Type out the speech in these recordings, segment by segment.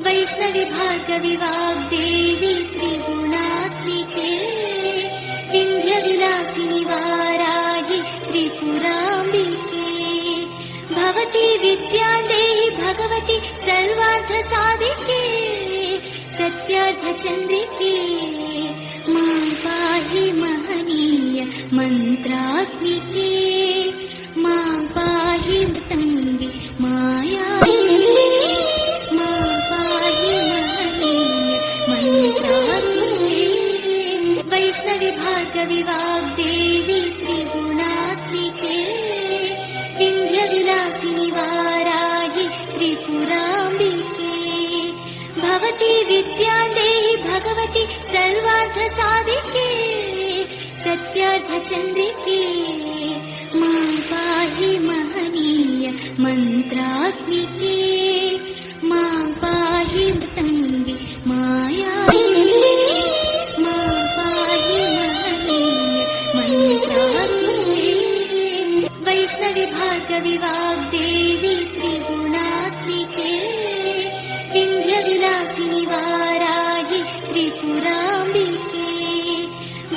वैष्णवी भार्गवी वाग्देवी त्रिगुणात्मिके विन्ध्यविलासिनि वाराहि त्रिपुराम्बिके भवती विद्यादेहि भगवती सर्वार्थसाधिके सत्यार्थचन्द्रिके मां पाहि महनीय मन्त्रात्मिके मां पाहि मृतङ्गे माया मां पाहि महनीय मन्त्रात्मिके वैष्णवी भार्गवी वाग्देवी त्रिगुणात्मिके विन्ध्यविलासिनि वाराहि त्रिपुराम्बिके भवती विद्यादेहि भगवती सर्वार्थसाधिके सत्यार्थचन्द्रिके मां पाहि महनीय मन्त्रात्मिके मां पाहि मृतङ्गे माया मां पाहि महनीय मन्त्रात्मिके वैष्णवी भार्गवी वाग्देवी त्रिगुणात्मिके विन्ध्यविलासिनि वाराहि त्रिपुराम्बिके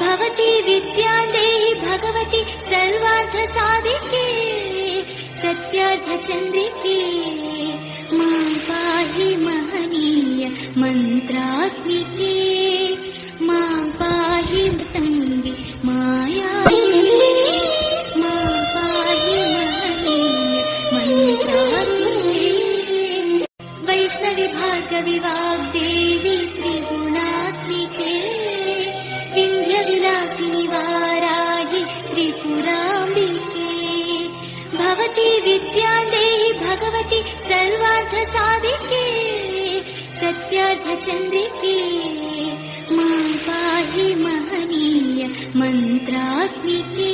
भवती विद्यादेहि भगवती सर्वार्थसाधिके सत्यार्थचन्द्रिके मां पाहि महनीय मन्त्रात्मिके मां पाहि मृतङ्गे माया मां पाहि महनीय मन्त्रात्मिके वैष्णवी भार्गवी वाग्देवी त्रिगुणात्मिके विन्ध्यविलासिनि वाराहि त्रिपुराम्बिके भवती विद्यादेहि भगवती सर्वार्थसाधिके सत्यार्थचन्द्रिके मां पाहि महनीय मन्त्रात्मिके